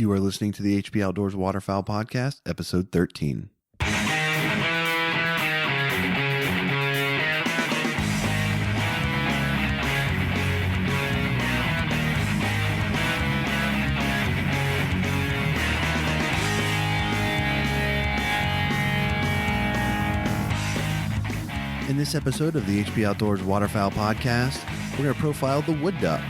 You are listening to the HP Outdoors Waterfowl Podcast, episode 13. In this episode of the HP Outdoors Waterfowl Podcast, we're going to profile the wood duck.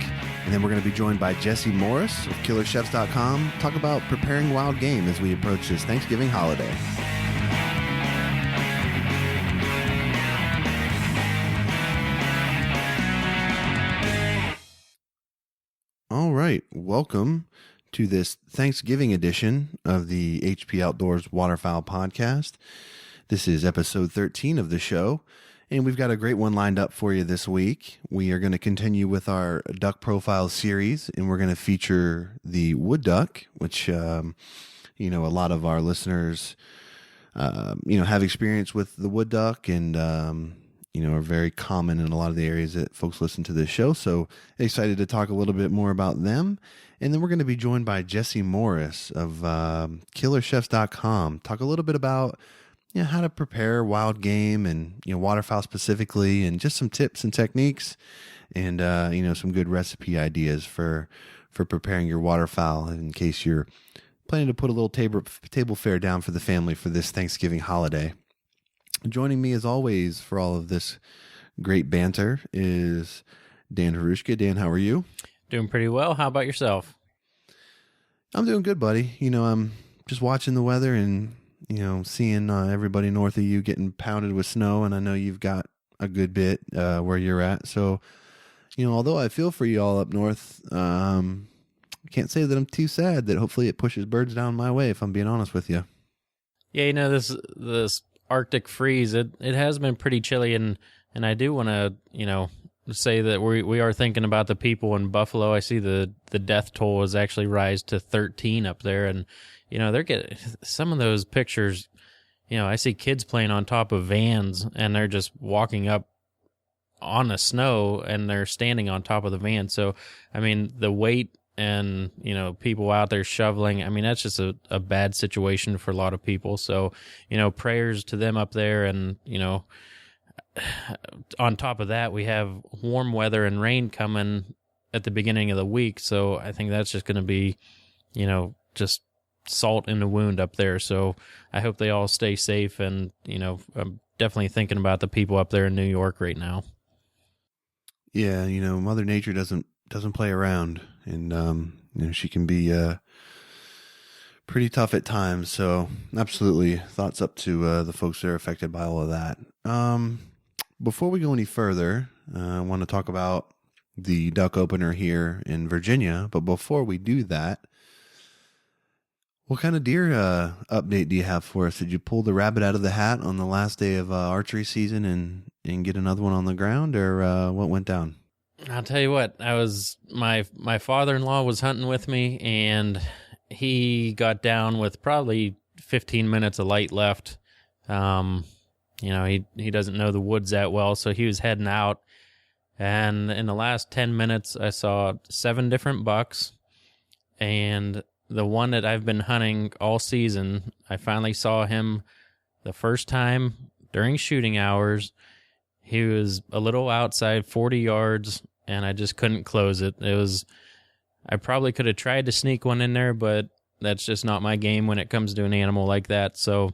And then we're going to be joined by Jesse Morris of Killerchefs.com, talk about preparing wild game as we approach this Thanksgiving holiday. All right, welcome to this Thanksgiving edition of the HP Outdoors Waterfowl Podcast. This is episode 13 of the show. And we've got a great one lined up for you this week. We are going to continue with our duck profile series, and we're going to feature the wood duck, which, a lot of our listeners, have experience with the wood duck and, are very common in a lot of the areas that folks listen to this show. So excited to talk a little bit more about them. And then we're going to be joined by Jesse Morris of Killerchefs.com. Talk a little bit about how to prepare wild game and, waterfowl specifically, and just some tips and techniques and, some good recipe ideas for preparing your waterfowl in case you're planning to put a little table fare down for the family for this Thanksgiving holiday. Joining me as always for all of this great banter is Dan Harushka. Dan, how are you? Doing pretty well. How about yourself? I'm doing good, buddy. I'm just watching the weather and seeing everybody north of you getting pounded with snow, and I know you've got a good bit where you're at. So, although I feel for you all up north, I can't say that I'm too sad that hopefully it pushes birds down my way, if I'm being honest with you. Yeah, this Arctic freeze, it has been pretty chilly, and I do want to, say that we are thinking about the people in Buffalo. I see the death toll has actually rise to 13 up there, and they're getting some of those pictures. I see kids playing on top of vans, and they're just walking up on the snow, and they're standing on top of the van. So, the weight and, people out there shoveling, that's just a bad situation for a lot of people. So, prayers to them up there. And, on top of that, we have warm weather and rain coming at the beginning of the week. So I think that's just going to be, just salt in the wound up there. So I hope they all stay safe, and I'm definitely thinking about the people up there in New York right now. Yeah, Mother Nature doesn't play around, and she can be pretty tough at times. So absolutely, thoughts up to the folks that are affected by all of that. Before we go any further, I want to talk about the duck opener here in Virginia. But before we do that, what kind of deer update do you have for us? Did you pull the rabbit out of the hat on the last day of archery season and get another one on the ground, or what went down? I'll tell you what, my father-in-law was hunting with me, and he got down with probably 15 minutes of light left. He doesn't know the woods that well, so he was heading out. And in the last 10 minutes, I saw 7 different bucks, and the one that I've been hunting all season, I finally saw him the first time during shooting hours. He was a little outside, 40 yards, and I just couldn't close it. I probably could have tried to sneak one in there, but that's just not my game when it comes to an animal like that. So,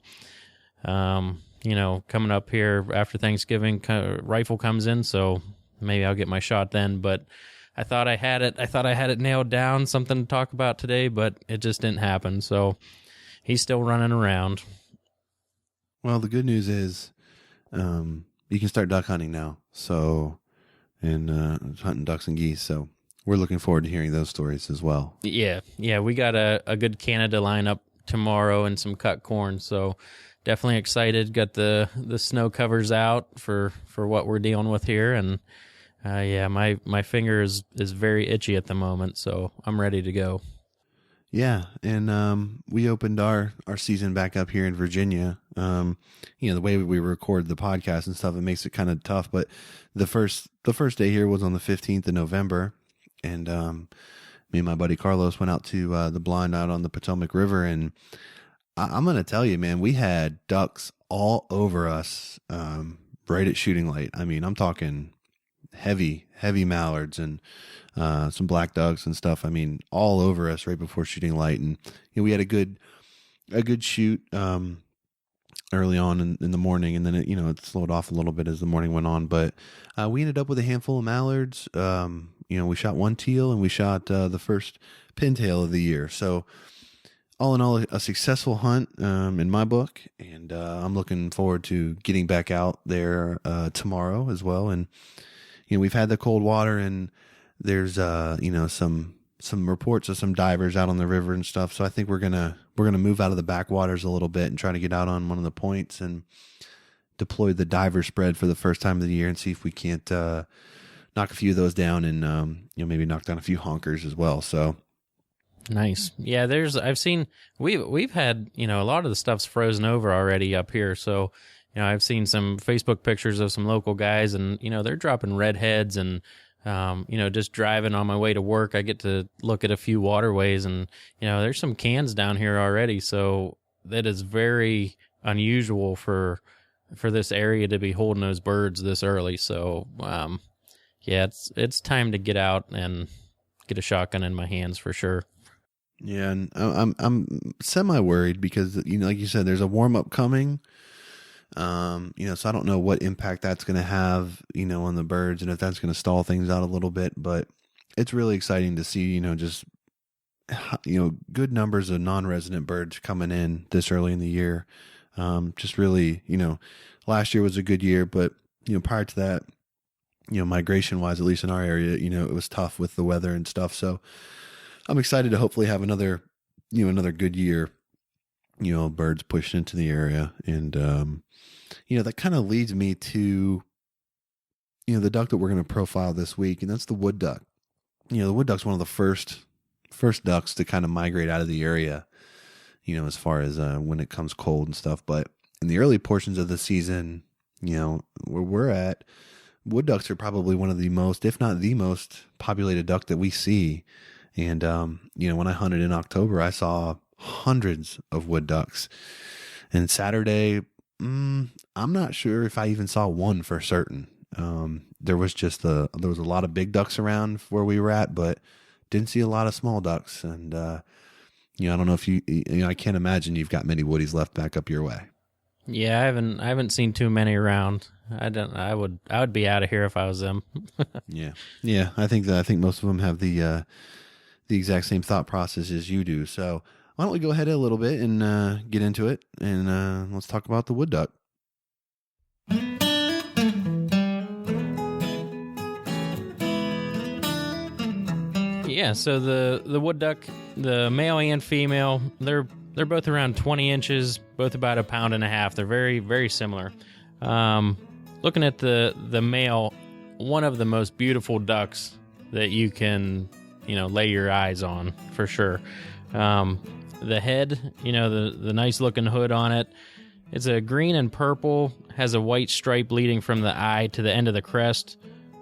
coming up here after Thanksgiving, rifle comes in, so maybe I'll get my shot then. But I thought I had it nailed down, something to talk about today, but it just didn't happen. So he's still running around. Well, the good news is you can start duck hunting now. So, and hunting ducks and geese. So we're looking forward to hearing those stories as well. Yeah. We got a good Canada lineup tomorrow and some cut corn. So definitely excited. Got the snow covers out for what we're dealing with here, and my finger is very itchy at the moment, so I'm ready to go. Yeah, and we opened our season back up here in Virginia. The way we record the podcast and stuff, it makes it kind of tough. But the first day here was on the 15th of November, and me and my buddy Carlos went out to the blind out on the Potomac River, and I'm going to tell you, man, we had ducks all over us right at shooting light. I mean, I'm talking heavy mallards and some black ducks and stuff. I mean, all over us right before shooting light. And we had a good shoot early on in the morning, and then it slowed off a little bit as the morning went on. But we ended up with a handful of mallards. We shot one teal, and we shot the first pintail of the year. So all in all, a successful hunt in my book, and I'm looking forward to getting back out there tomorrow as well. And we've had the cold water, and there's some reports of some divers out on the river and stuff. So I think we're gonna move out of the backwaters a little bit and try to get out on one of the points and deploy the diver spread for the first time of the year and see if we can't knock a few of those down and maybe knock down a few honkers as well. So nice. Yeah, I've seen we've had a lot of the stuff's frozen over already up here. So I've seen some Facebook pictures of some local guys, and they're dropping redheads, and just driving on my way to work, I get to look at a few waterways, and there's some cans down here already. So that is very unusual for this area to be holding those birds this early. So yeah, it's time to get out and get a shotgun in my hands for sure. Yeah, and I'm semi worried because like you said, there's a warm up coming. So I don't know what impact that's going to have, on the birds, and if that's going to stall things out a little bit. But it's really exciting to see, just good numbers of non-resident birds coming in this early in the year. Just really, last year was a good year, but prior to that, migration wise, at least in our area, it was tough with the weather and stuff. So I'm excited to hopefully have another good year, birds pushed into the area. And, that kind of leads me to, the duck that we're going to profile this week, and that's the wood duck. The wood duck's one of the first ducks to kind of migrate out of the area, as far as when it comes cold and stuff. But in the early portions of the season, where we're at, wood ducks are probably one of the most, if not the most populated duck that we see. And, when I hunted in October, I saw hundreds of wood ducks. And Saturday, I'm not sure if I even saw one for certain. There was a lot of big ducks around where we were at, but didn't see a lot of small ducks. And, I don't know if I can't imagine you've got many woodies left back up your way. Yeah, I haven't seen too many around. I would be out of here if I was them. Yeah. I think most of them have the exact same thought process as you do. So why don't we go ahead a little bit and get into it, and let's talk about the wood duck. Yeah, so the wood duck, the male and female, they're both around 20 inches, both about 1.5 pounds. They're very, very similar. Looking at the male, one of the most beautiful ducks that you can lay your eyes on for sure. The head, the nice looking hood on it, it's a green and purple, has a white stripe leading from the eye to the end of the crest,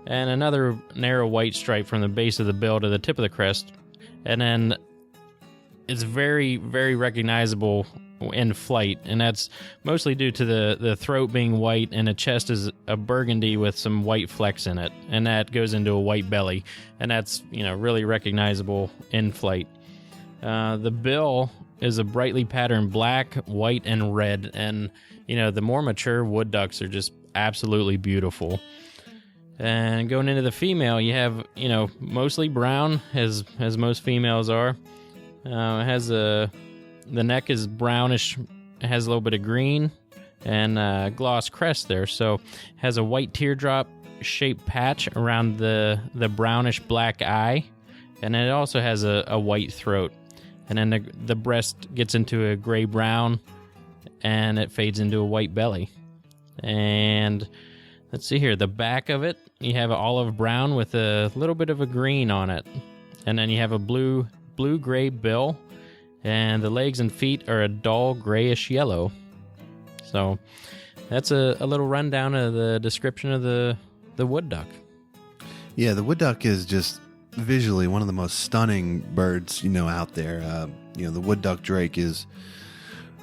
and another narrow white stripe from the base of the bill to the tip of the crest. And then it's very, very recognizable in flight, and that's mostly due to the throat being white, and the chest is a burgundy with some white flecks in it, and that goes into a white belly, and that's really recognizable in flight. The bill is a brightly patterned black, white, and red, and the more mature wood ducks are just absolutely beautiful. And going into the female, you have mostly brown, as most females are. It has the neck is brownish. It has a little bit of green and gloss crest there. So it has a white teardrop shaped patch around the brownish black eye, and it also has a white throat. And then the breast gets into a gray brown, and it fades into a white belly. And let's see here, the back of it, you have an olive brown with a little bit of a green on it, and then you have a blue-gray bill, and the legs and feet are a dull grayish yellow. So that's a little rundown of the description of the wood duck. Yeah, the wood duck is just visually one of the most stunning birds, out there. The wood duck drake is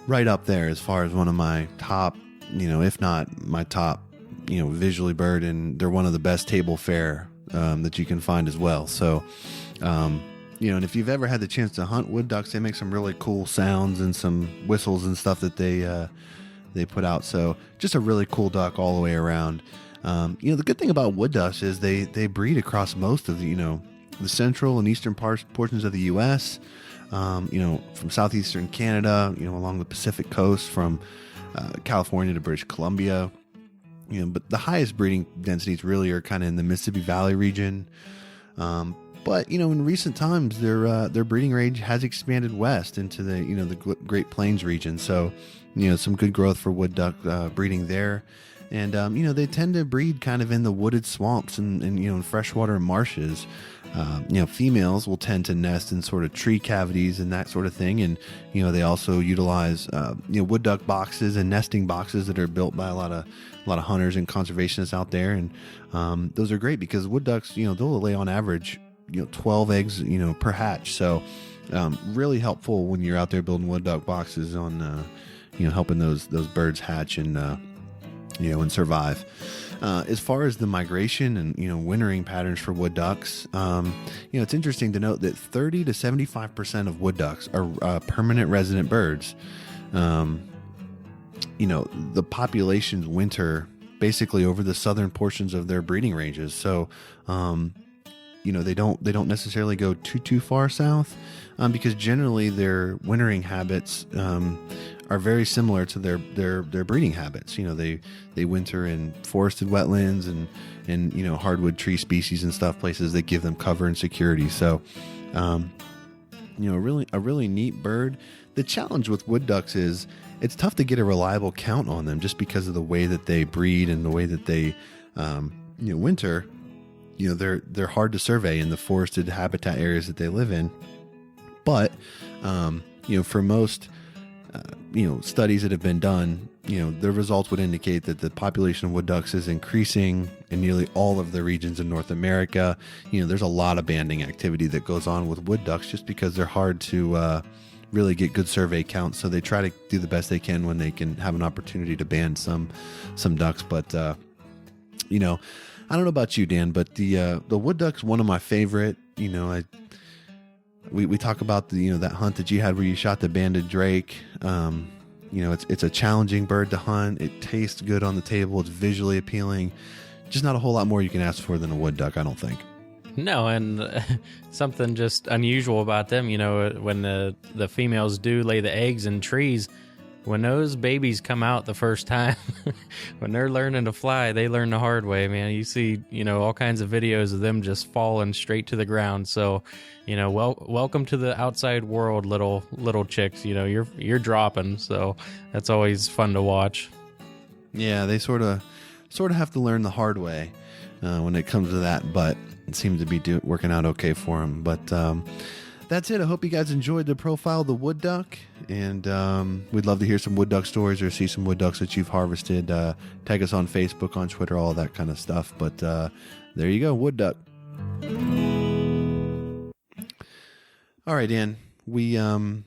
right up there as far as one of my top, if not my top, visually bird, and they're one of the best table fare that you can find as well. So, and if you've ever had the chance to hunt wood ducks, they make some really cool sounds and some whistles and stuff that they put out. So just a really cool duck all the way around. The good thing about wood ducks is they breed across most of the central and eastern portions of the U.S., from southeastern Canada, along the Pacific coast, from California to British Columbia. But the highest breeding densities really are kind of in the Mississippi Valley region. But in recent times, their breeding range has expanded west into the Great Plains region. So, some good growth for wood duck breeding there. And, they tend to breed kind of in the wooded swamps and in freshwater marshes. Females will tend to nest in sort of tree cavities and that sort of thing. And, they also utilize, wood duck boxes and nesting boxes that are built by a lot of hunters and conservationists out there. And, those are great because wood ducks, they'll lay on average, 12 eggs, per hatch. So, really helpful when you're out there building wood duck boxes on, helping those birds hatch and, and survive. As far as the migration and, wintering patterns for wood ducks, it's interesting to note that 30 to 75% of wood ducks are permanent resident birds. The populations winter basically over the southern portions of their breeding ranges. So, they don't necessarily go too far south, because generally their wintering habits, are very similar to their breeding habits. They winter in forested wetlands and hardwood tree species and stuff, places that give them cover and security. So, a really neat bird. The challenge with wood ducks is it's tough to get a reliable count on them just because of the way that they breed and the way that they, winter. They're hard to survey in the forested habitat areas that they live in. But, for most studies that have been done, the results would indicate that the population of wood ducks is increasing in nearly all of the regions in North America. There's a lot of banding activity that goes on with wood ducks just because they're hard to really get good survey counts. So they try to do the best they can when they can have an opportunity to band some ducks. But, I don't know about you, Dan, but the wood duck's one of my favorite. We talk about that hunt that you had where you shot the banded drake. It's a challenging bird to hunt. It tastes good on the table. It's visually appealing. Just not a whole lot more you can ask for than a wood duck, I don't think. No, and something just unusual about them, when the females do lay the eggs in trees, when those babies come out the first time, when they're learning to fly, they learn the hard way, man. You see, all kinds of videos of them just falling straight to the ground. So, welcome to the outside world, little chicks. You're dropping. So that's always fun to watch. Yeah, they sort of have to learn the hard way when it comes to that, but it seems to be working out okay for them. But that's it. I hope you guys enjoyed the profile of the wood duck, and we'd love to hear some wood duck stories or see some wood ducks that you've harvested. Tag us on Facebook, on Twitter, all that kind of stuff. But there you go, wood duck. All right, Dan. We we're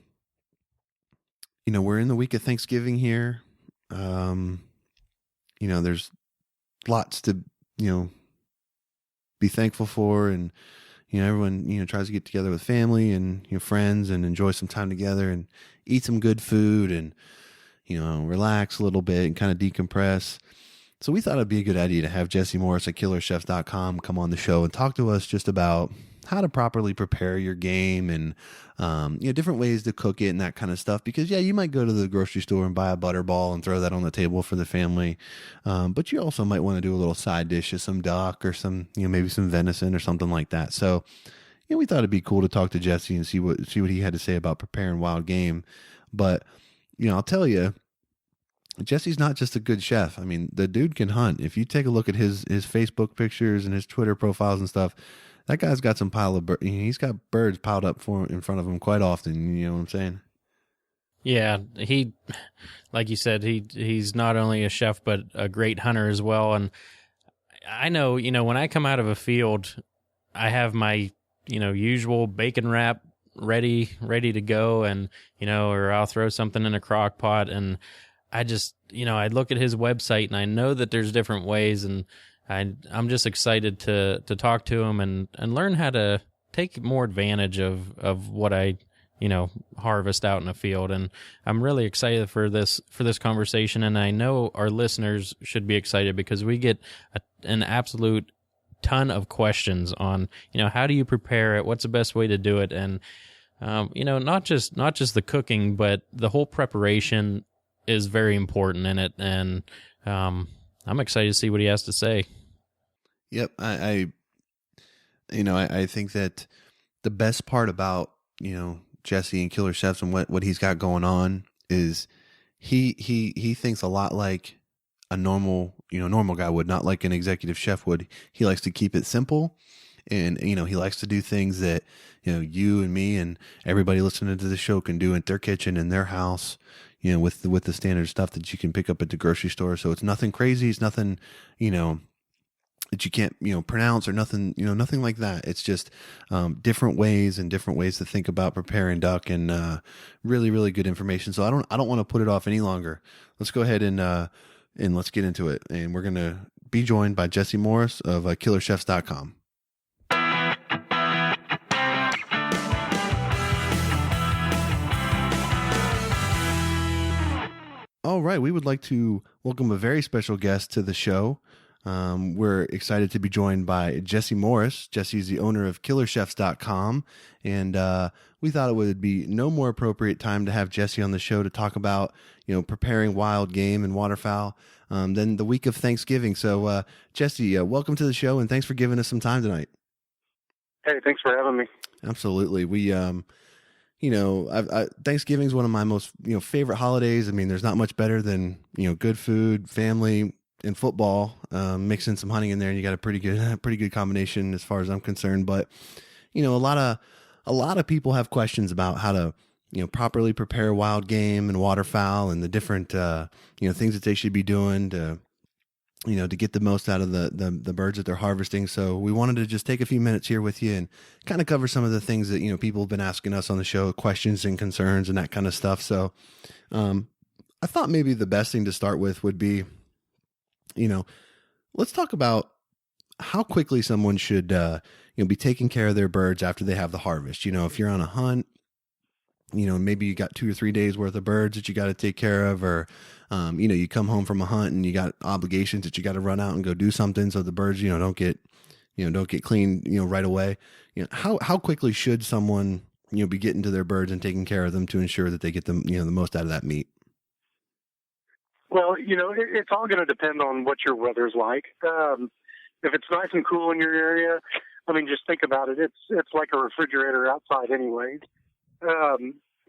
in the week of Thanksgiving here. There's lots to be thankful for, and everyone, tries to get together with family and, friends and enjoy some time together and eat some good food and, relax a little bit and kind of decompress. So we thought it'd be a good idea to have Jesse Morris at Killerchefs.com come on the show and talk to us just about how to properly prepare your game and, different ways to cook it and that kind of stuff. Because, you might go to the grocery store and buy a butterball and throw that on the table for the family. But you also might want to do a little side dish of some duck or some, maybe some venison or something like that. So, we thought it'd be cool to talk to Jesse and see what he had to say about preparing wild game. But, I'll tell you, Jesse's not just a good chef. I mean, the dude can hunt. If you take a look at his Facebook pictures and his Twitter profiles and stuff, that guy's got some he's got birds piled up in front of him quite often. You know what I'm saying? Yeah, he, like you said, he's not only a chef, but a great hunter as well. And I know, when I come out of a field, I have my usual bacon wrap ready to go, and or I'll throw something in a crock pot. And I just I look at his website and I know that there's different ways, and I'm just excited to talk to him and learn how to take more advantage of what I harvest out in the field. And I'm really excited for this conversation, and I know our listeners should be excited because we get an absolute ton of questions on how do you prepare it, what's the best way to do it, and not just the cooking, but the whole preparation is very important in it. And I'm excited to see what he has to say. Yep, I think that the best part about Jesse and Killerchefs and what he's got going on is he thinks a lot like a normal guy would, not like an executive chef would. He likes to keep it simple, and he likes to do things that you and me and everybody listening to the show can do in their kitchen, in their house, with the standard stuff that you can pick up at the grocery store. So it's nothing crazy. It's nothing that you can't pronounce, or nothing nothing like that. It's just different ways to think about preparing duck, and really, really good information. So I don't want to put it off any longer. Let's go ahead and let's get into it. And we're gonna be joined by Jesse Morris of Killerchefs.com. All right, we would like to welcome a very special guest to the show. We're excited to be joined by Jesse Morris. Jesse's the owner of Killerchefs.com, and we thought it would be no more appropriate time to have Jesse on the show to talk about preparing wild game and waterfowl than the week of Thanksgiving. So Jesse, welcome to the show, and thanks for giving us some time tonight. Hey, thanks for having me. Absolutely. We Thanksgiving is one of my most favorite holidays. I mean, there's not much better than good food, family, and football. Mix in some hunting in there, and you got a pretty good combination as far as I'm concerned. But a lot of people have questions about how to properly prepare wild game and waterfowl, and the different things that they should be doing to to get the most out of the birds that they're harvesting. So we wanted to just take a few minutes here with you and kind of cover some of the things that people have been asking us on the show, questions and concerns and that kind of stuff. So I thought maybe the best thing to start with would be let's talk about how quickly someone should be taking care of their birds after they have the harvest. If you're on a hunt, maybe you got 2 or 3 days worth of birds that you got to take care of, or you come home from a hunt and you got obligations that you got to run out and go do something, so the birds don't get cleaned right away. How quickly should someone be getting to their birds and taking care of them to ensure that they get them the most out of that meat? Well, it's all going to depend on what your weather's like. If it's nice and cool in your area, I mean, just think about it. It's like a refrigerator outside anyways. I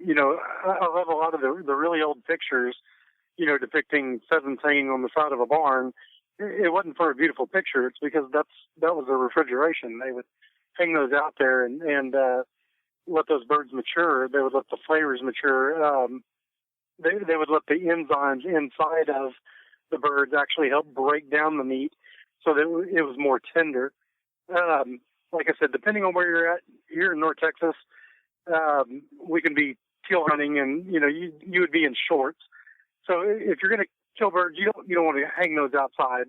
love a lot of the really old pictures, depicting 17 on the side of a barn. It wasn't for a beautiful picture. It's because that was the refrigeration. They would hang those out there and let those birds mature. They would let the flavors mature. They would let the enzymes inside of the birds actually help break down the meat so that it was more tender. Like I said, depending on where you're at, here in North Texas, we can be teal hunting, and you would be in shorts. So if you're going to kill birds, you don't want to hang those outside.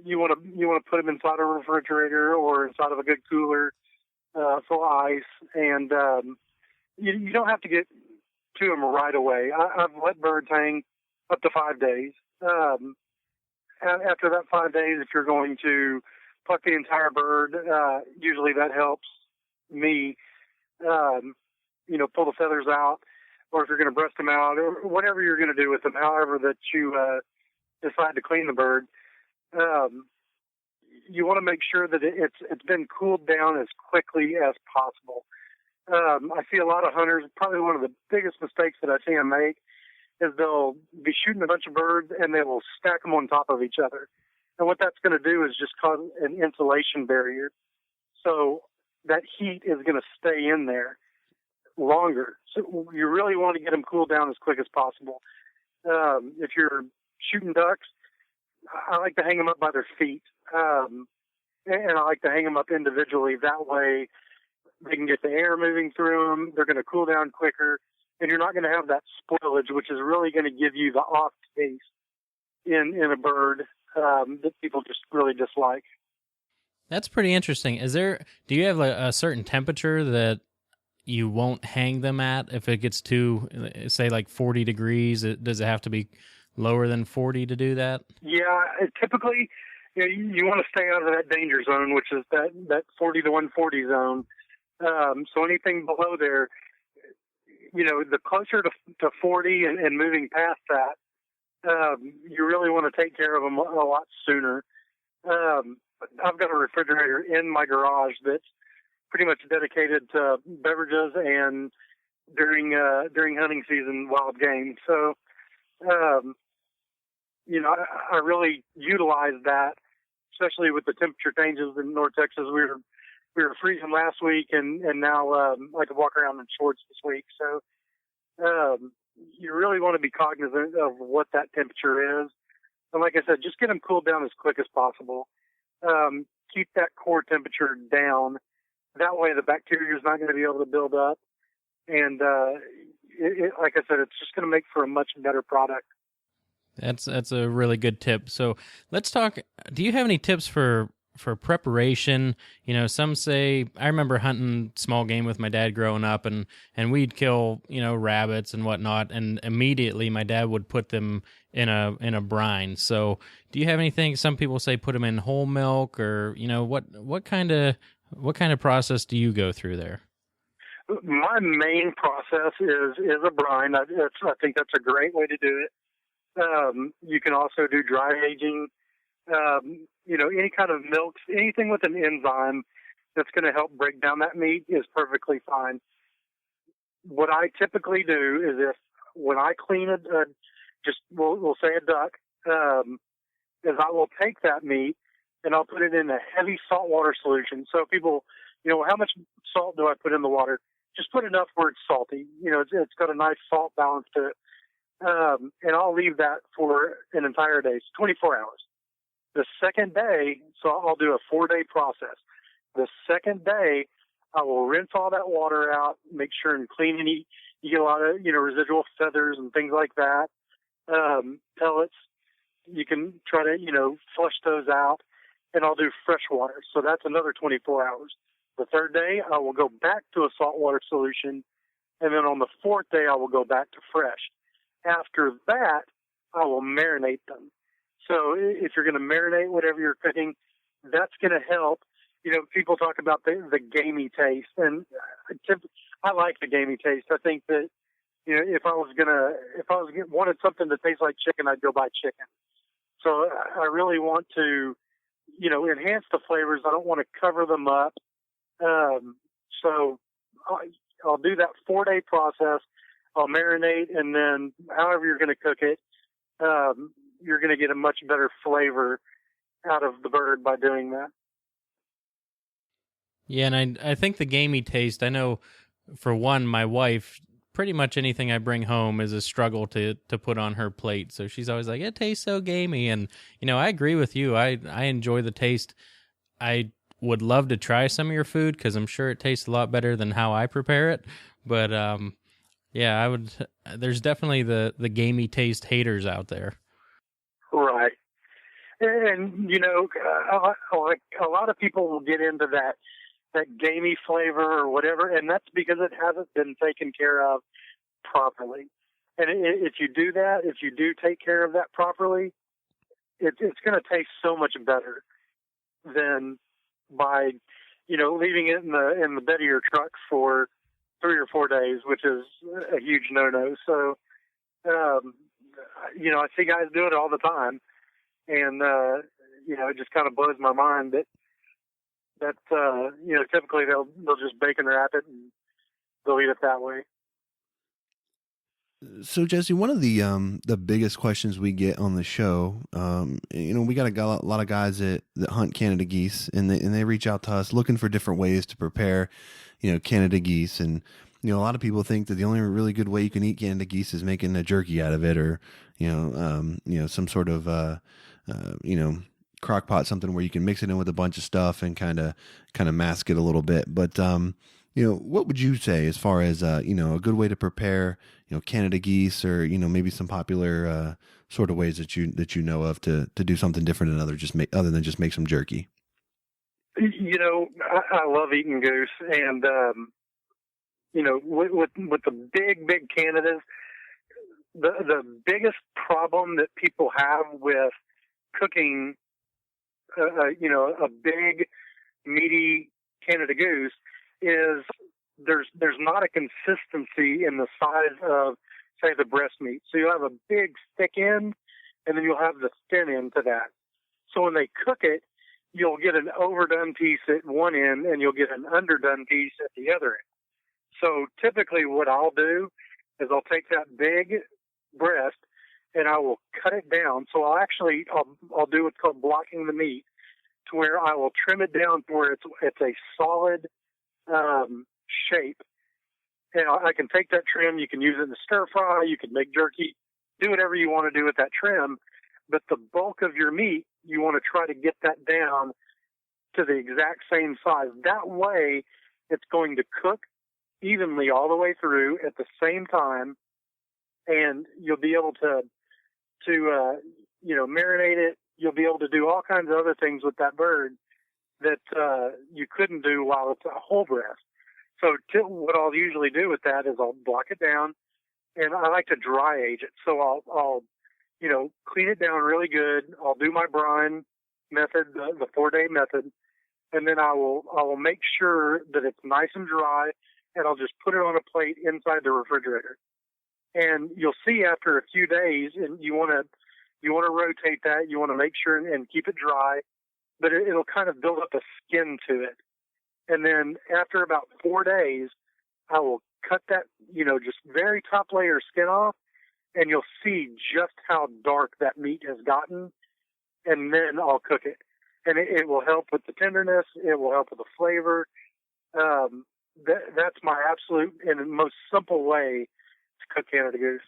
You want to put them inside a refrigerator or inside of a good cooler full of ice, and you don't have to get to them right away. I've let birds hang up to 5 days. After that 5 days, if you're going to pluck the entire bird, usually that helps me, pull the feathers out, or if you're going to breast them out, or whatever you're going to do with them, however that you decide to clean the bird. You want to make sure that it's been cooled down as quickly as possible. I see a lot of hunters, probably one of the biggest mistakes that I see them make is they'll be shooting a bunch of birds and they will stack them on top of each other. And what that's going to do is just cause an insulation barrier. So that heat is going to stay in there longer. So you really want to get them cooled down as quick as possible. If you're shooting ducks, I like to hang them up by their feet. and I like to hang them up individually. That way they can get the air moving through them. They're going to cool down quicker, and you're not going to have that spoilage, which is really going to give you the off taste in a bird that people just really dislike. That's pretty interesting. Do you have a certain temperature that you won't hang them at if it gets to, say, like 40 degrees? Does it have to be lower than 40 to do that? Yeah, typically, you want to stay out of that danger zone, which is that 40 to 140 zone. So anything below there, the closer to 40 and moving past that, you really want to take care of them a lot sooner. I've got a refrigerator in my garage that's pretty much dedicated to beverages and during hunting season wild game. So, I really utilize that, especially with the temperature changes in North Texas. We were freezing last week, and now I could walk around in shorts this week. So, you really want to be cognizant of what that temperature is. And like I said, just get them cooled down as quick as possible. Keep that core temperature down. That way the bacteria is not going to be able to build up. And like I said, it's just going to make for a much better product. That's a really good tip. So let's talk. Do you have any tips for preparation? Some say, I remember hunting small game with my dad growing up, and we'd kill, rabbits and whatnot, and immediately my dad would put them in a brine. So do you have anything? Some people say put them in whole milk, or what kind of process do you go through there? My main process is a brine. I think that's a great way to do it. You can also do dry aging. Any kind of milks, anything with an enzyme that's going to help break down that meat is perfectly fine. What I typically do is when I clean we'll say a duck, is I will take that meat and I'll put it in a heavy saltwater solution. So people, how much salt do I put in the water? Just put enough where it's salty. It's got a nice salt balance to it. And I'll leave that for an entire day, 24 hours. The second day, so I'll do a 4-day process. The second day, I will rinse all that water out, make sure and clean any, you get a lot of, residual feathers and things like that. Pellets, you can try to, flush those out, and I'll do fresh water. So that's another 24 hours. The third day, I will go back to a saltwater solution, and then on the fourth day, I will go back to fresh. After that, I will marinate them. So if you're going to marinate whatever you're cooking, that's going to help. People talk about the gamey taste, and I like the gamey taste. I think that if I wanted something that tastes like chicken, I'd go buy chicken. So I really want to enhance the flavors. I don't want to cover them up. So I'll do that 4-day process. I'll marinate, and then however you're going to cook it, you're going to get a much better flavor out of the bird by doing that. Yeah, and I think the gamey taste, I know, for one, my wife, pretty much anything I bring home is a struggle to put on her plate. So she's always like, it tastes so gamey. And, I agree with you. I enjoy the taste. I would love to try some of your food because I'm sure it tastes a lot better than how I prepare it. But, yeah, I would. There's definitely the gamey taste haters out there. Right. And, a lot of people will get into that gamey flavor or whatever, and that's because it hasn't been taken care of properly. And if you do that, if you do take care of that properly, it's going to taste so much better than by, leaving it in the bed of your truck for 3 or 4 days, which is a huge no-no. So, I see guys do it all the time, and it just kind of blows my mind that typically they'll just bacon wrap it and they'll eat it that way. So Jesse, one of the biggest questions we get on the show, we got a lot of guys that hunt Canada geese, and they reach out to us looking for different ways to prepare, Canada geese, and a lot of people think that the only really good way you can eat Canada geese is making a jerky out of it, or some sort of crock pot, something where you can mix it in with a bunch of stuff and kind of mask it a little bit. But what would you say as far as a good way to prepare Canada geese, or maybe some popular sort of ways that you know of to do something different and other than just make some jerky? I love eating goose, and with the big Canadas, the biggest problem that people have with cooking, a big meaty Canada goose is there's not a consistency in the size of, say, the breast meat. So you'll have a big thick end, and then you'll have the thin end to that. So when they cook it, you'll get an overdone piece at one end, and you'll get an underdone piece at the other end. So typically what I'll do is I'll take that big breast and I will cut it down. So I'll do what's called blocking the meat, to where I will trim it down to where it's a solid shape. And I can take that trim. You can use it in the stir fry. You can make jerky. Do whatever you want to do with that trim. But the bulk of your meat, you want to try to get that down to the exact same size. That way, it's going to cook evenly all the way through at the same time, and you'll be able to marinate it. You'll be able to do all kinds of other things with that bird that you couldn't do while it's a whole breast. So what I'll usually do with that is I'll block it down, and I like to dry age it. So I'll clean it down really good. I'll do my brine method, the 4-day method, and then I will make sure that it's nice and dry, and I'll just put it on a plate inside the refrigerator. And you'll see after a few days, and you want to rotate that. You want to make sure and keep it dry, but it'll kind of build up a skin to it. And then after about 4 days, I will cut that, just very top layer skin off, and you'll see just how dark that meat has gotten, and then I'll cook it. And it will help with the tenderness. It will help with the flavor. That's my absolute and most simple way to cook Canada goose.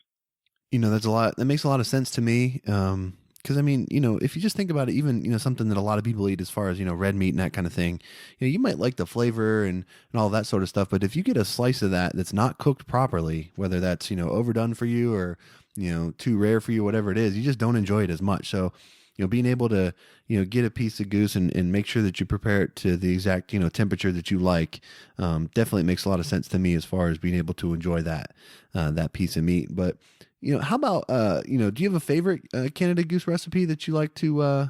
That's a lot. That makes a lot of sense to me. Because if you just think about it, even something that a lot of people eat, as far as red meat and that kind of thing, you might like the flavor and all that sort of stuff. But if you get a slice of that's not cooked properly, whether that's overdone for you or too rare for you, whatever it is, you just don't enjoy it as much. So being able to get a piece of goose and make sure that you prepare it to the exact temperature that you like, definitely makes a lot of sense to me as far as being able to enjoy that piece of meat. But how about do you have a favorite Canada goose recipe that you like to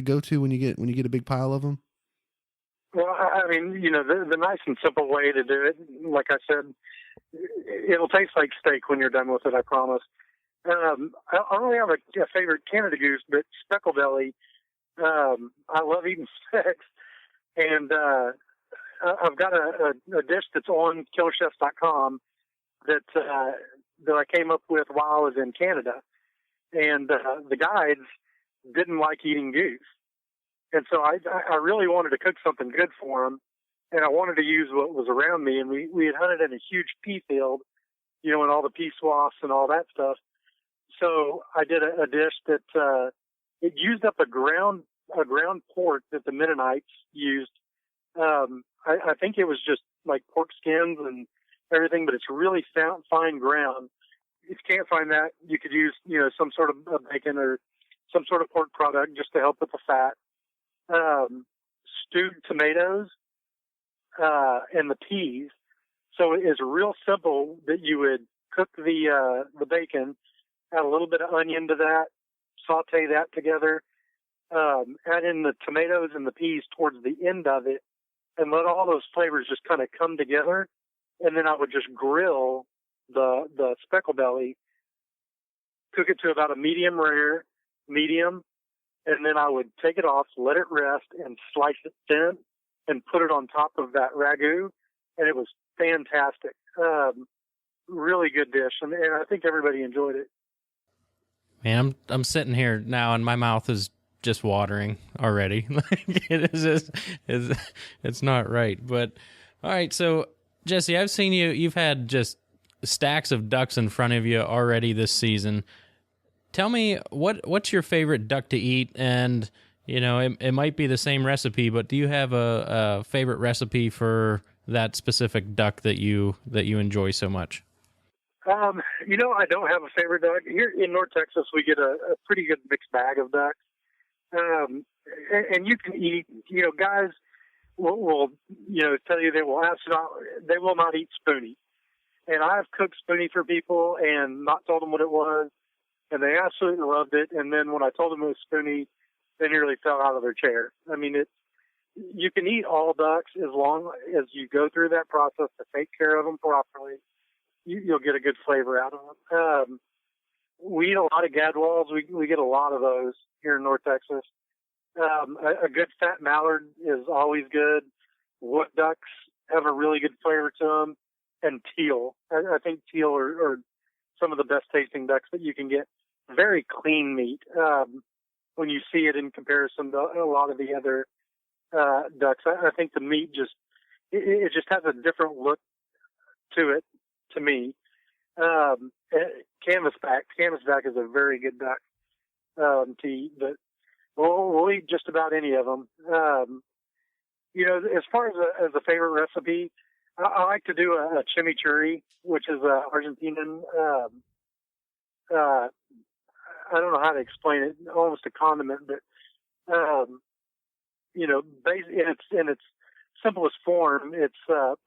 go to when you get a big pile of them? Well, the nice and simple way to do it, like I said, it'll taste like steak when you're done with it, I promise. I don't really have a favorite Canada goose, but speckle belly. I love eating specks, and I've got a dish that's on killerchefs.com that I came up with while I was in Canada, and the guides didn't like eating goose, and so I really wanted to cook something good for them, and I wanted to use what was around me, and we had hunted in a huge pea field, and all the pea swaths and all that stuff. So I did a dish that it used up a ground pork that the Mennonites used. I think it was just like pork skins and everything, but it's really fine ground. If you can't find that, you could use some sort of bacon or some sort of pork product just to help with the fat. Stewed tomatoes and the peas. So it's real simple that you would cook the bacon, add a little bit of onion to that, saute that together, add in the tomatoes and the peas towards the end of it, and let all those flavors just kind of come together. And then I would just grill the speckle belly, cook it to about a medium rare, and then I would take it off, let it rest, and slice it thin and put it on top of that ragu, and it was fantastic. Really good dish, and I think everybody enjoyed it. Man, I'm sitting here now, and my mouth is just watering already. It's not right. But all right, so Jesse, I've seen you've had just stacks of ducks in front of you already this season. Tell me what's your favorite duck to eat, and it might be the same recipe, but do you have a favorite recipe for that specific duck that you enjoy so much? I don't have a favorite duck. Here in North Texas, we get a pretty good mixed bag of ducks. And you can eat, guys will tell you they will not eat spoonie. And I've cooked spoonie for people and not told them what it was, and they absolutely loved it. And then when I told them it was spoonie, they nearly fell out of their chair. I mean, you can eat all ducks as long as you go through that process to take care of them properly. You'll get a good flavor out of them. We eat a lot of gadwalls. We get a lot of those here in North Texas. A good fat mallard is always good. Wood ducks have a really good flavor to them. And teal. I think teal are some of the best tasting ducks that you can get. Very clean meat when you see it in comparison to a lot of the other ducks. I think the meat it just has a different look to it, to me. Canvasback is a very good duck to eat, but we'll eat just about any of them. As far as a favorite recipe, I like to do a chimichurri, which is Argentinian. I don't know how to explain it. Almost a condiment, but in its simplest form, it's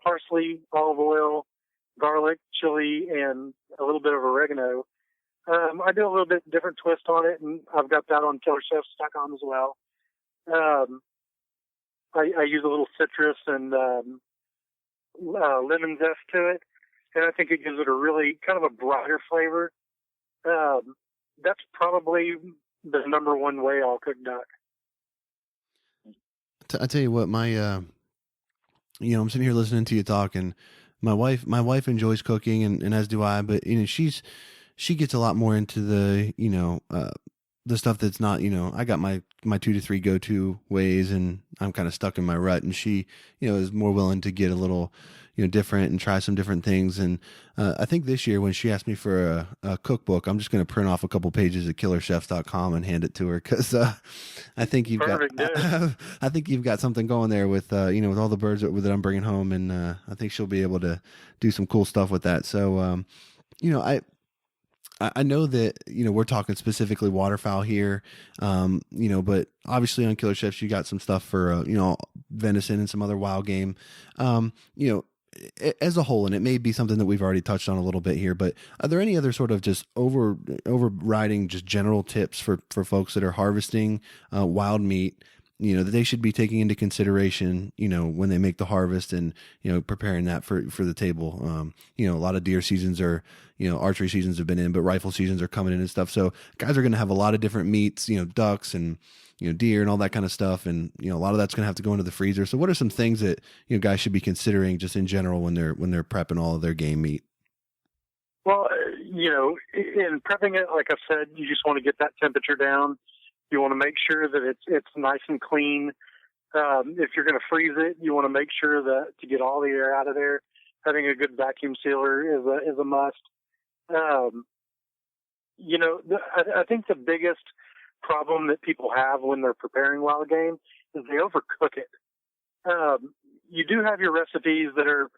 parsley, olive oil, garlic, chili, and a little bit of oregano. I do a little bit different twist on it, and I've got that on Killerchefs.com as well. I use a little citrus and lemon zest to it, and I think it gives it a really kind of a brighter flavor. That's probably the number one way I'll cook duck. I tell you what, I'm sitting here listening to you talk, and my wife enjoys cooking, and as do I, but she gets a lot more into the the stuff that's not, I got my 2 to 3 go-to ways, and I'm kind of stuck in my rut, and she, is more willing to get a little, different and try some different things. And I think this year when she asked me for a cookbook, I'm just going to print off a couple pages at killerchefs.com and hand it to her, because I think you've I think you've got something going there with with all the birds that I'm bringing home, and I think she'll be able to do some cool stuff with that. So I know that, we're talking specifically waterfowl here, but obviously on Killer Chefs, you got some stuff for, venison and some other wild game, as a whole, and it may be something that we've already touched on a little bit here, but are there any other sort of just overriding just general tips for folks that are harvesting wild meat, that they should be taking into consideration, when they make the harvest and, preparing that for the table? A lot of deer seasons are, archery seasons have been in, but rifle seasons are coming in and stuff. So guys are going to have a lot of different meats, ducks and, deer and all that kind of stuff. And, a lot of that's going to have to go into the freezer. So what are some things that, guys should be considering just in general when they're prepping all of their game meat? Well, in prepping it, like I've said, you just want to get that temperature down. You want to make sure that it's nice and clean. If you're going to freeze it, you want to make sure that to get all the air out of there, having a good vacuum sealer is a must. I think the biggest problem that people have when they're preparing wild game is they overcook it. You do have your recipes that are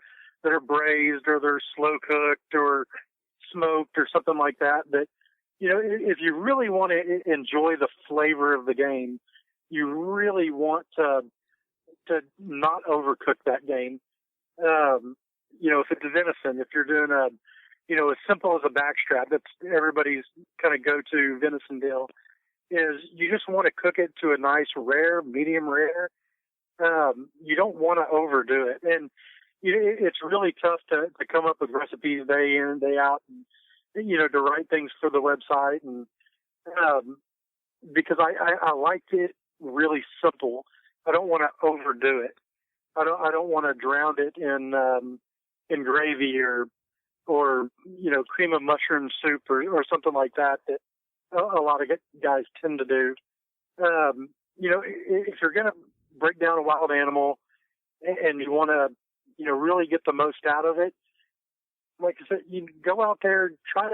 braised or they're slow cooked or smoked or something like that. But if you really want to enjoy the flavor of the game, you really want to not overcook that game. If it's venison, if you're doing as simple as a backstrap, that's everybody's kind of go-to venison deal, is you just want to cook it to a nice rare, medium rare. You don't want to overdo it. And it's really tough to come up with recipes day in, day out, and to write things for the website, and because I liked it really simple. I don't want to overdo it. I don't want to drown it in gravy or cream of mushroom soup or something like that a lot of guys tend to do. If you're going to break down a wild animal and you want to really get the most out of it, like I said, you go out there, try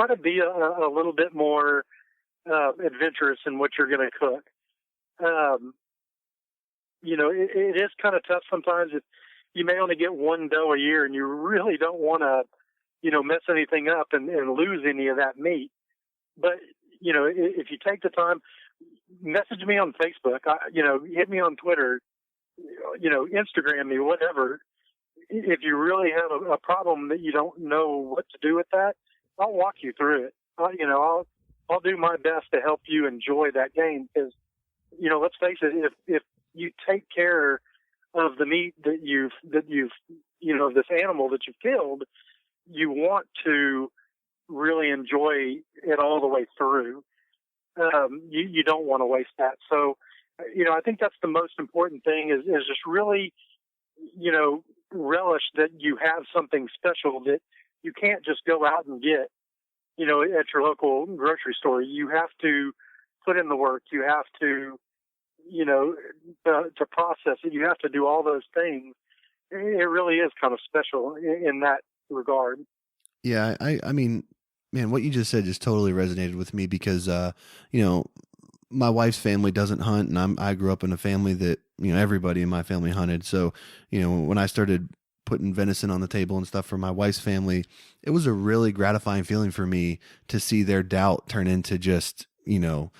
to be a little bit more adventurous in what you're going to cook. It is kind of tough sometimes. You may only get one doe a year, and you really don't want to, mess anything up and lose any of that meat. But, if you take the time, message me on Facebook, hit me on Twitter, Instagram me, whatever. If you really have a problem that you don't know what to do with that, I'll walk you through it. I'll do my best to help you enjoy that game because, let's face it, if you take care of the meat that you've this animal that you've killed, you want to really enjoy it all the way through. You don't want to waste that. So, I think that's the most important thing is just really, relish that you have something special that you can't just go out and get, at your local grocery store. You have to put in the work. You have to, to process it. You have to do all those things. It really is kind of special in that regard. Yeah. I mean, man, what you just said just totally resonated with me because, my wife's family doesn't hunt, and I grew up in a family that, everybody in my family hunted. So, when I started putting venison on the table and stuff for my wife's family, it was a really gratifying feeling for me to see their doubt turn into just, you're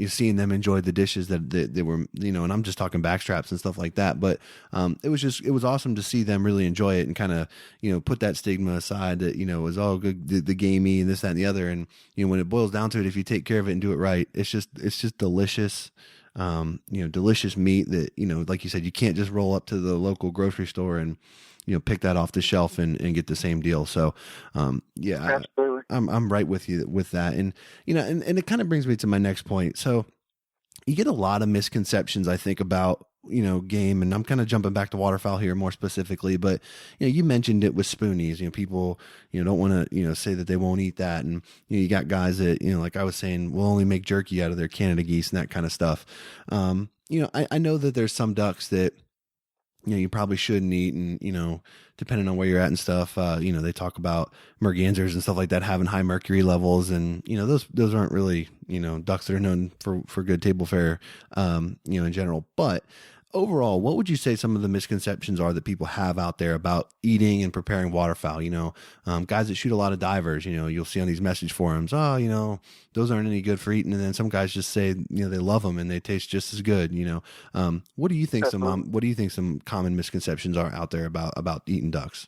seeing them enjoy the dishes that they were, and I'm just talking backstraps and stuff like that. But it was awesome to see them really enjoy it and kind of, put that stigma aside that, it was all good, the gamey and this, that, and the other. And, when it boils down to it, if you take care of it and do it right, it's just delicious. Delicious meat that, like you said, you can't just roll up to the local grocery store and, pick that off the shelf and get the same deal. So, yeah, absolutely. I'm right with you with that. And, and it kind of brings me to my next point. So you get a lot of misconceptions, I think, about, game, and I'm kind of jumping back to waterfowl here more specifically, but, you mentioned it with spoonies, people, don't want to, say that they won't eat that. And, you got guys that, like I was saying, will only make jerky out of their Canada geese and that kind of stuff. I know that there's some ducks that, you probably shouldn't eat. And, depending on where you're at and stuff, they talk about mergansers and stuff like that having high mercury levels. And, those aren't really, ducks that are known for good table fare, in general. But overall, what would you say some of the misconceptions are that people have out there about eating and preparing waterfowl? Guys that shoot a lot of divers, you'll see on these message forums, those aren't any good for eating. And then some guys just say, they love them and they taste just as good. What do you think some common misconceptions are out there about eating ducks?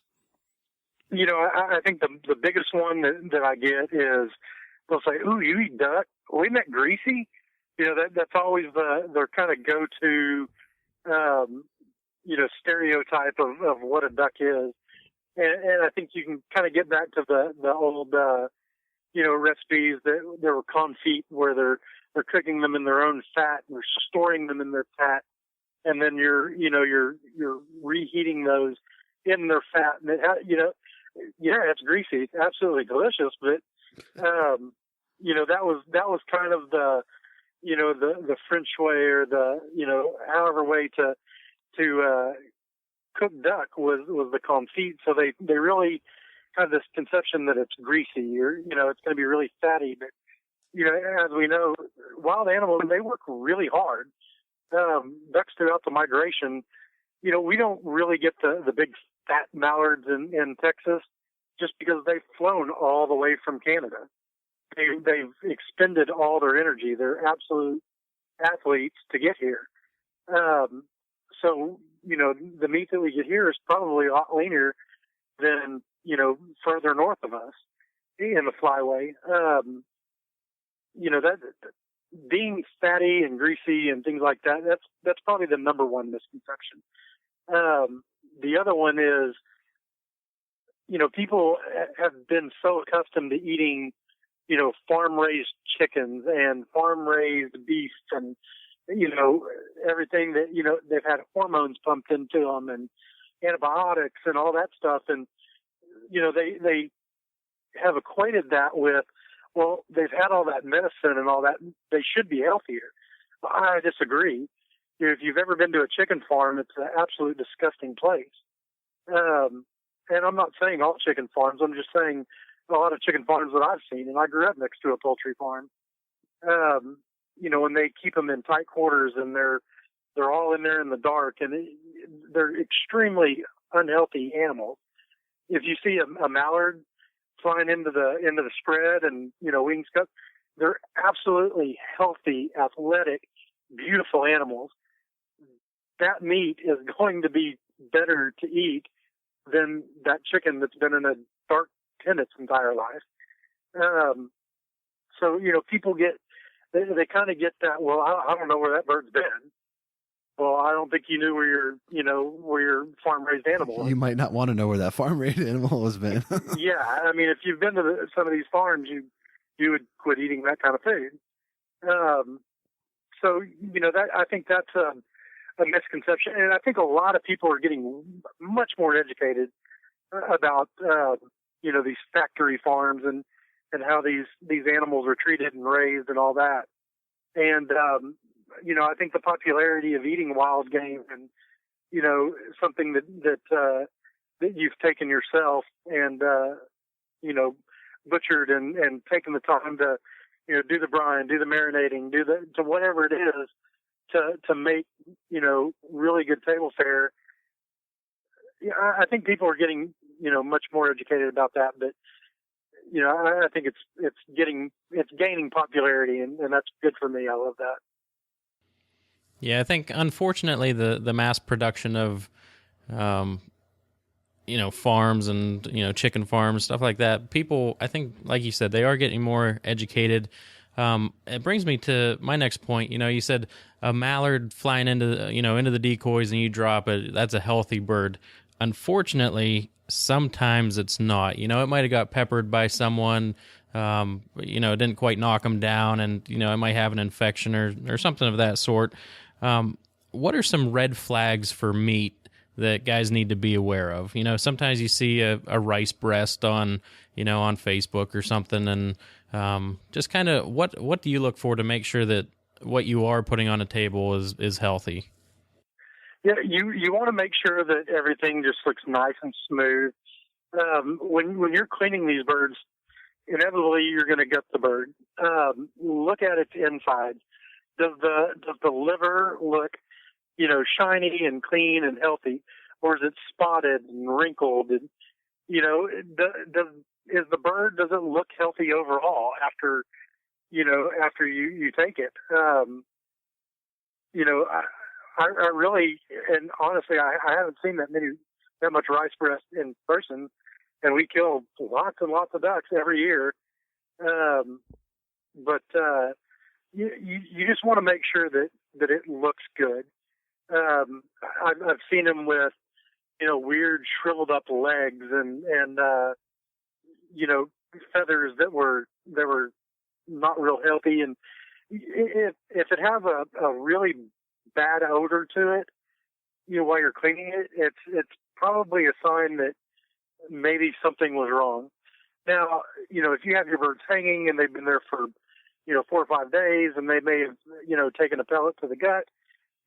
I think the biggest one that I get is they'll say, "Ooh, you eat duck? Well, isn't that greasy?" That's always their kind of go-to stereotype of what a duck is. And I think you can kind of get back to the old, recipes that there were confit where they're cooking them in their own fat and they're storing them in their fat. And then you're reheating those in their fat. And it's greasy. It's absolutely delicious. But, that was kind of the French way or however way to cook duck was the confit. So they really have this conception that it's greasy or, it's going to be really fatty. But, as we know, wild animals, they work really hard. Ducks throughout the migration, we don't really get the big fat mallards in Texas just because they've flown all the way from Canada. They've expended all their energy. They're absolute athletes to get here. So, the meat that we get here is probably a lot leaner than, further north of us in the flyway. That being fatty and greasy and things like that, that's probably the number one misconception. The other one is, people have been so accustomed to eating, farm-raised chickens and farm-raised beef and, everything that, they've had hormones pumped into them and antibiotics and all that stuff. And, they have equated that with, well, they've had all that medicine and all that. They should be healthier. I disagree. If you've ever been to a chicken farm, it's an absolute disgusting place. And I'm not saying all chicken farms. I'm just saying a lot of chicken farms that I've seen, and I grew up next to a poultry farm. when they keep them in tight quarters and they're all in there in the dark, and they're extremely unhealthy animals. If you see a mallard flying into the spread and, wings cut, they're absolutely healthy, athletic, beautiful animals. That meat is going to be better to eat than that chicken that's been in a dark pen its entire life. So, people they kind of get that, well, I don't know where that bird's been. Well, I don't think you knew where your farm-raised animal was. You might not want to know where that farm-raised animal has been. Yeah, I mean, if you've been to some of these farms, you would quit eating that kind of food. So, I think that's a misconception. And I think a lot of people are getting much more educated about, these factory farms and how these animals are treated and raised and all that. And, I think the popularity of eating wild game and, something that you've taken yourself and, butchered and taken the time to, do the brine, do the marinating, to whatever it is to make, really good table fare. Yeah, I think people are getting, much more educated about that, but, I think it's gaining popularity, and that's good for me. I love that. Yeah, I think unfortunately the mass production of, farms and, chicken farms, stuff like that, people, I think, like you said, they are getting more educated. It brings me to my next point. You said a mallard flying into the decoys and you drop it, that's a healthy bird. Unfortunately, sometimes it's not. It might have got peppered by someone, it didn't quite knock them down, and, it might have an infection or something of that sort. What are some red flags for meat that guys need to be aware of? Sometimes you see a rice breast on Facebook or something, and just kind of what do you look for to make sure that what you are putting on a table is healthy? Yeah, you want to make sure that everything just looks nice and smooth. When you're cleaning these birds, inevitably you're going to gut the bird. Look at its inside. Does the liver look, shiny and clean and healthy, or is it spotted and wrinkled? And does it look healthy overall after you take it? I really, and honestly, I haven't seen that much rice breast in person, and we kill lots and lots of ducks every year. But you just want to make sure that it looks good. I've seen them with, weird shriveled up legs and feathers that were not real healthy. And if it has a really bad odor to it, while you're cleaning it, it's probably a sign that maybe something was wrong. Now, if you have your birds hanging and they've been there for 4 or 5 days and they may have, taken a pellet to the gut,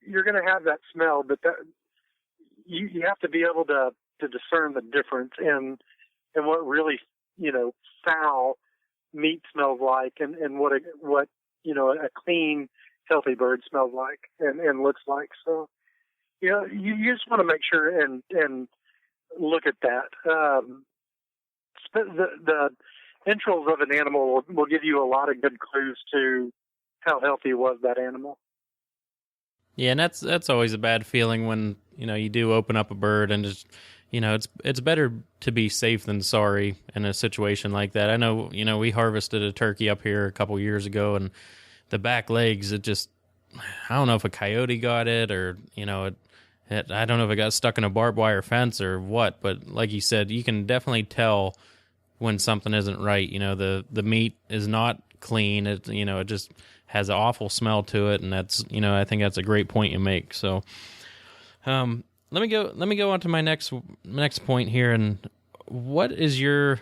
you're going to have that smell, but that you have to be able to discern the difference in what really, foul meat smells like and what a clean, healthy bird smells like and looks like. So, you just want to make sure and look at that. The entrails of an animal will give you a lot of good clues to how healthy was that animal. Yeah, and that's always a bad feeling when, you do open up a bird and just, it's better to be safe than sorry in a situation like that. I know, we harvested a turkey up here a couple years ago, and the back legs, it just, I don't know if a coyote got it or, I don't know if it got stuck in a barbed wire fence or what, but like you said, you can definitely tell when something isn't right. The meat is not clean. It just has an awful smell to it, and that's I think that's a great point you make. So, let me go on to my next point here. And what's your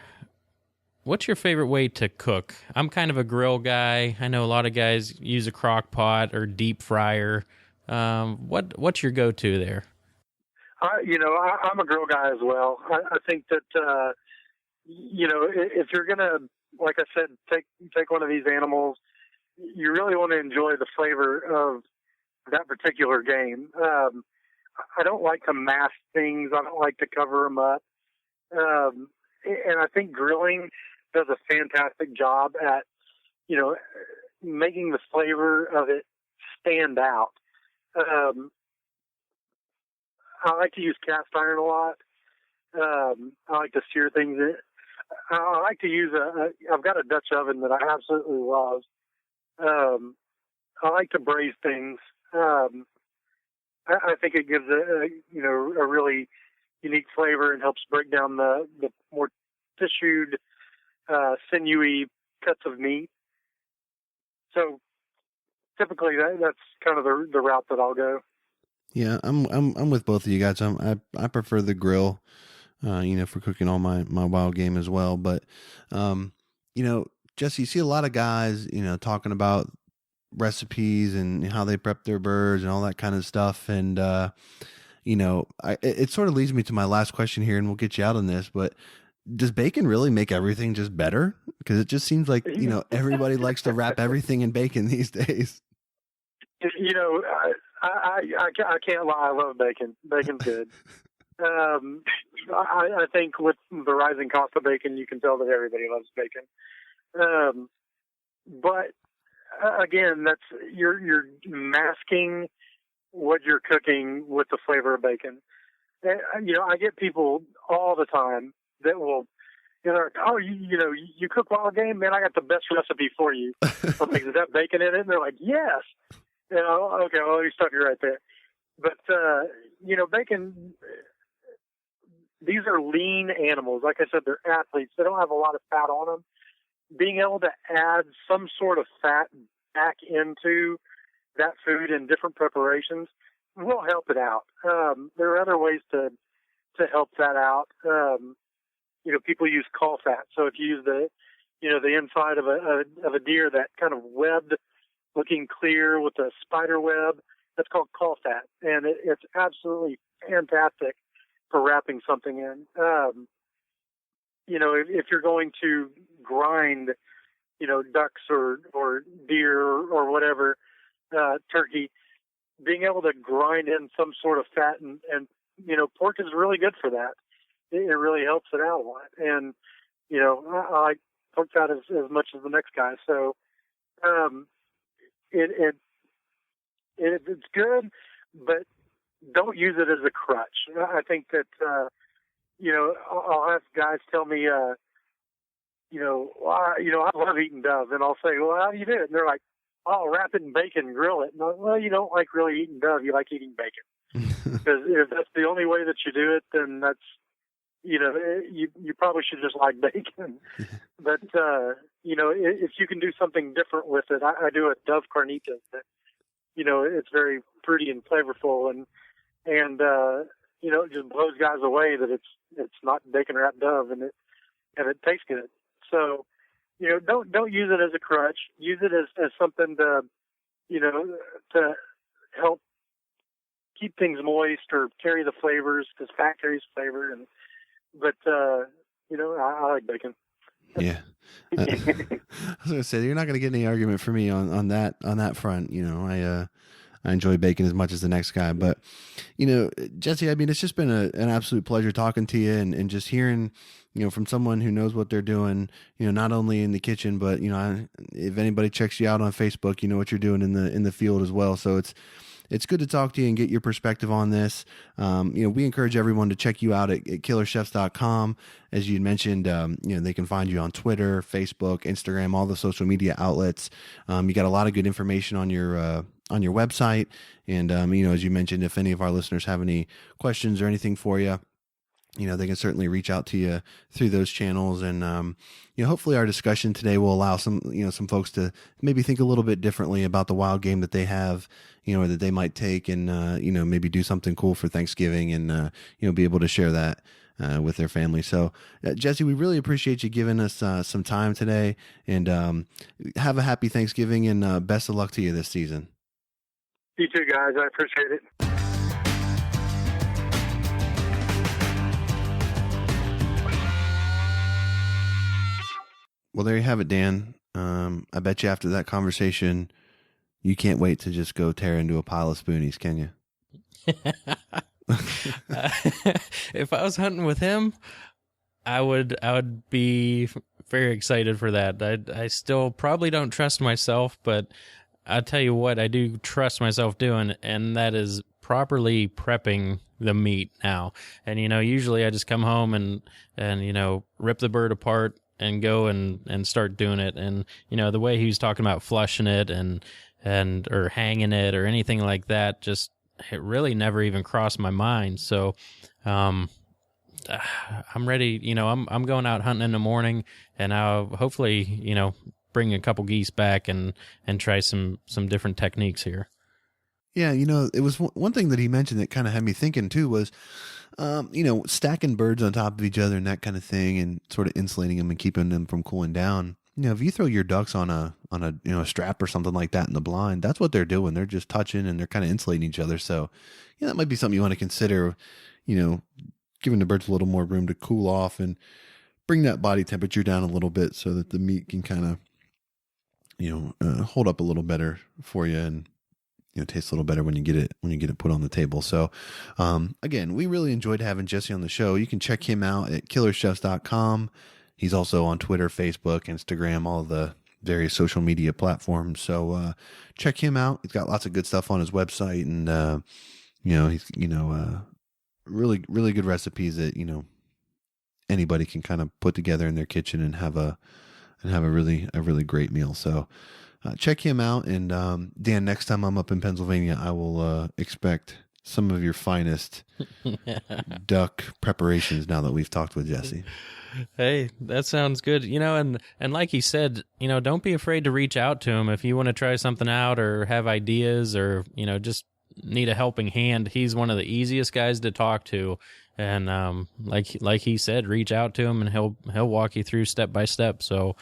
favorite way to cook? I'm kind of a grill guy. I know a lot of guys use a crock pot or deep fryer. What's your go-to there? I'm a grill guy as well. I think that if you're gonna, like I said, take one of these animals, you really want to enjoy the flavor of that particular game. I don't like to mask things. I don't like to cover them up. And I think grilling does a fantastic job at, making the flavor of it stand out. I like to use cast iron a lot. I like to sear things in. I like to use I've got a Dutch oven that I absolutely love. I like to braise things. I think it gives a really unique flavor and helps break down the more tissued, sinewy cuts of meat. So typically that's kind of the route that I'll go. Yeah, I'm with both of you guys. I prefer the grill, for cooking all my wild game as well. But, Jesse, you see a lot of guys, talking about recipes and how they prep their birds and all that kind of stuff. And, it sort of leads me to my last question here, and we'll get you out on this, but does bacon really make everything just better? Because it just seems like, everybody likes to wrap everything in bacon these days. I can't lie. I love bacon. Bacon's good. I think with the rising cost of bacon, you can tell that everybody loves bacon. But again, that's you're masking what you're cooking with the flavor of bacon. I get people all the time that will, they're like, oh, you cook wild game, man. I got the best recipe for you. I'm like, is that bacon in it? And they're like, yes. Okay, well, you stop you right there. But bacon. These are lean animals. Like I said, they're athletes. They don't have a lot of fat on them. Being able to add some sort of fat back into that food in different preparations will help it out. There are other ways to help that out. People use caul fat. So if you use the inside of a deer, that kind of webbed looking clear with a spider web, that's called caul fat. And it's absolutely fantastic for wrapping something in. If you're going to grind, ducks or deer or whatever, turkey, being able to grind in some sort of fat and pork is really good for that. It really helps it out a lot. And, I like pork fat as much as the next guy. So, it's good, but don't use it as a crutch. I think that, I'll have guys tell me, I love eating dove. And I'll say, well, how do you do it? And they're like, oh, wrap it in bacon and grill it. And well, you don't like really eating dove. You like eating bacon. Because if that's the only way that you do it, then that's, you probably should just like bacon. But, if you can do something different with it, I do a dove carnitas that, it's very pretty and flavorful and it just blows guys away that it's not bacon wrapped dove and it tastes good. So, don't use it as a crutch. Use it as something to help keep things moist or carry the flavors, because fat carries flavor. But I like bacon. Yeah. I was going to say, you're not going to get any argument from me on that front. I enjoy bacon as much as the next guy, but Jesse, I mean, it's just been an absolute pleasure talking to you and just hearing, from someone who knows what they're doing, not only in the kitchen, but, if anybody checks you out on Facebook, what you're doing in the field as well. So it's good to talk to you and get your perspective on this. We encourage everyone to check you out at killerchefs.com. As you mentioned, they can find you on Twitter, Facebook, Instagram, all the social media outlets. You got a lot of good information on your website. And, as you mentioned, if any of our listeners have any questions or anything for you, they can certainly reach out to you through those channels. And, hopefully our discussion today will allow some folks to maybe think a little bit differently about the wild game that they have, or that they might take and, maybe do something cool for Thanksgiving and, be able to share that with their family. So, Jesse, we really appreciate you giving us some time today, and have a happy Thanksgiving and best of luck to you this season. You too, guys. I appreciate it. Well, there you have it, Dan. I bet you after that conversation, you can't wait to just go tear into a pile of spoonies, can you? If I was hunting with him, I would be very excited for that. I still probably don't trust myself, but I'll tell you what I do trust myself doing, and that is properly prepping the meat now. And, usually I just come home and rip the bird apart and go and start doing it. And, the way he was talking about flushing it and or hanging it or anything like that, just it really never even crossed my mind. So, I'm ready. I'm going out hunting in the morning, and I'll hopefully, bring a couple geese back and try some different techniques here. Yeah, it was one thing that he mentioned that kind of had me thinking too was, stacking birds on top of each other and that kind of thing, and sort of insulating them and keeping them from cooling down. If you throw your ducks on a a strap or something like that in the blind, that's what they're doing. They're just touching and they're kind of insulating each other. So, that might be something you want to consider. Giving the birds a little more room to cool off and bring that body temperature down a little bit so that the meat can kind of, hold up a little better for you, and taste a little better when you get it put on the table. So, again, we really enjoyed having Jesse on the show. You can check him out at killerchefs.com. He's also on Twitter, Facebook, Instagram, all of the various social media platforms. So, check him out. He's got lots of good stuff on his website, and, he's, really, really good recipes that, anybody can kind of put together in their kitchen and have a really great meal. So, check him out. And, Dan, next time I'm up in Pennsylvania, I will, expect some of your finest duck preparations now that we've talked with Jesse. Hey, that sounds good. And like he said, don't be afraid to reach out to him if you want to try something out or have ideas or, just need a helping hand. He's one of the easiest guys to talk to. And, like he said, reach out to him and he'll walk you through step by step. So,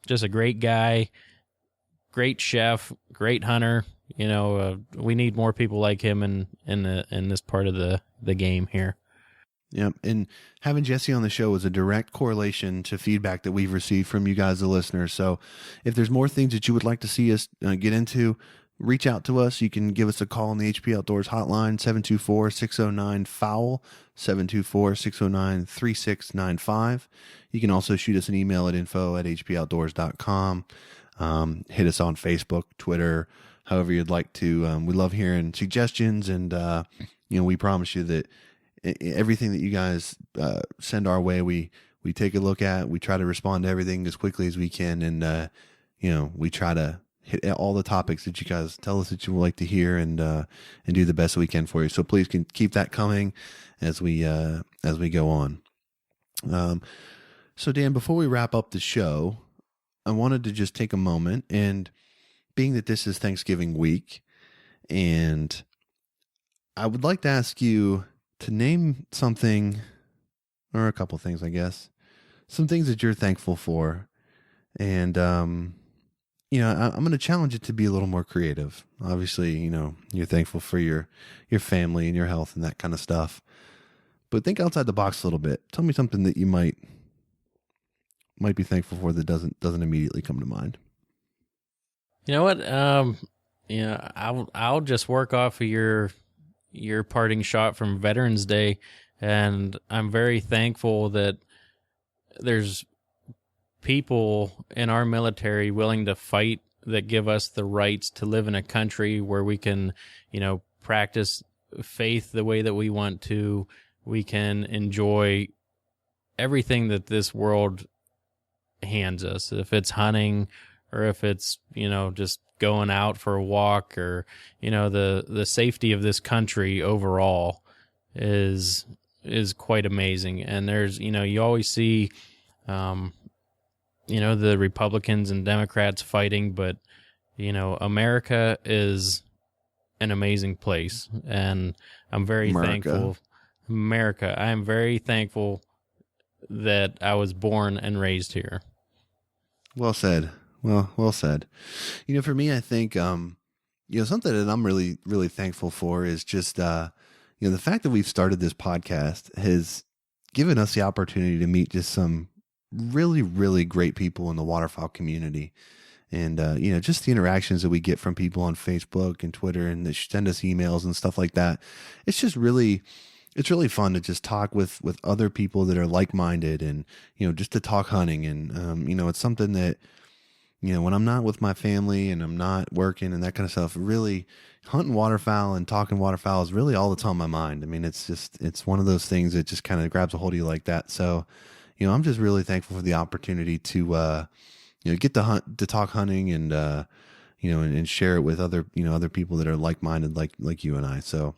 just a great guy, great chef, great hunter. We need more people like him in this part of the game here. Yeah, and having Jesse on the show is a direct correlation to feedback that we've received from you guys, the listeners. So if there's more things that you would like to see us get into, reach out to us. You can give us a call on the HP Outdoors hotline, 724-609-FOWL, 724-609-3695. You can also shoot us an email at info@hpoutdoors.com. Hit us on Facebook, Twitter, however you'd like to. We love hearing suggestions, and we promise you that everything that you guys send our way, we take a look at. We try to respond to everything as quickly as we can, and we try to hit all the topics that you guys tell us that you would like to hear, and do the best we can for you. So please can keep that coming as we go on. So Dan, before we wrap up the show, I wanted to just take a moment, and being that this is Thanksgiving week, and I would like to ask you to name something, or a couple things, I guess, some things that you're thankful for. And, I'm going to challenge it to be a little more creative. Obviously, you're thankful for your family and your health and that kind of stuff, but think outside the box a little bit. Tell me something that you might be thankful for that doesn't immediately come to mind. You know what? I'll just work off of your parting shot from Veterans Day, and I'm very thankful that there's people in our military willing to fight that give us the rights to live in a country where we can, practice faith the way that we want to. We can enjoy everything that this world hands us, if it's hunting or if it's, just going out for a walk, or, the safety of this country overall is quite amazing. And there's, you always see, the Republicans and Democrats fighting, but, America is an amazing place. And I'm very thankful. America. I am very thankful that I was born and raised here. Well said. Well said. For me, I think, something that I'm really, really thankful for is just, the fact that we've started this podcast has given us the opportunity to meet just some really, really great people in the waterfowl community. And, just the interactions that we get from people on Facebook and Twitter and that send us emails and stuff like that. It's really fun to just talk with other people that are like-minded and, just to talk hunting. And, it's something that, when I'm not with my family and I'm not working and that kind of stuff, really hunting waterfowl and talking waterfowl is really all that's on my mind. I mean, it's one of those things that just kind of grabs a hold of you like that. So, I'm just really thankful for the opportunity to, get to talk hunting and, and share it with other people that are like-minded, like you and I. So,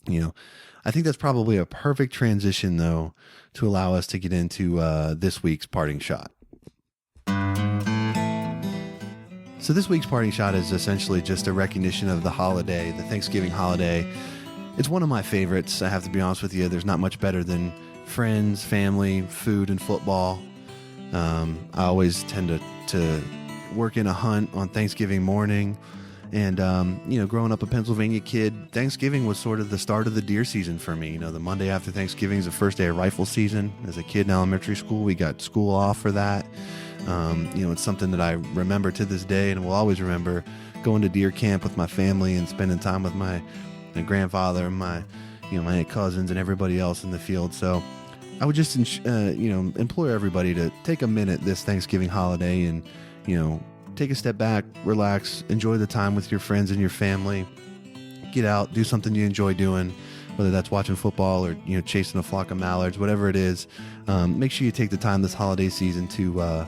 I think that's probably a perfect transition though, to allow us to get into, this week's parting shot. So this week's parting shot is essentially just a recognition of the holiday, the Thanksgiving holiday. It's one of my favorites. I have to be honest with you. There's not much better than friends, family, food, and football. I always tend to work in a hunt on Thanksgiving morning. And, growing up a Pennsylvania kid, Thanksgiving was sort of the start of the deer season for me. The Monday after Thanksgiving is the first day of rifle season. As a kid in elementary school, we got school off for that. It's something that I remember to this day and will always remember, going to deer camp with my family and spending time with my grandfather and my cousins and everybody else in the field. So I would just, implore everybody to take a minute this Thanksgiving holiday and, take a step back, relax, enjoy the time with your friends and your family. Get out, do something you enjoy doing, whether that's watching football or, chasing a flock of mallards, whatever it is. Make sure you take the time this holiday season to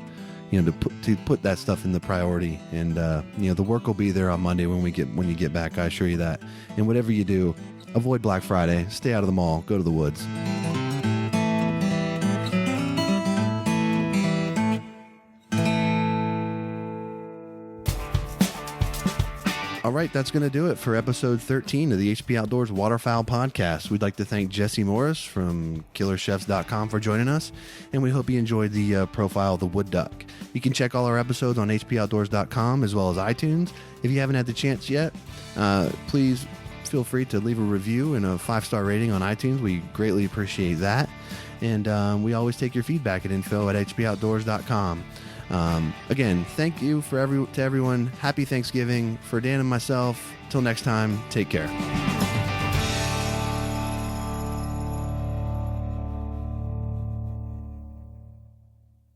put that stuff in the priority. And, the work will be there on Monday when you get back. I assure you that. And whatever you do, avoid Black Friday, stay out of the mall, go to the woods. All right, that's going to do it for episode 13 of the HP Outdoors Waterfowl Podcast. We'd like to thank Jesse Morris from Killerchefs.com for joining us, and we hope you enjoyed the profile of the wood duck. You can check all our episodes on HPOutdoors.com as well as iTunes. If you haven't had the chance yet, please feel free to leave a review and a 5-star rating on iTunes. We greatly appreciate that. And we always take your feedback at info@hpoutdoors.com. Again, thank you to everyone. Happy Thanksgiving. For Dan and myself, till next time, take care.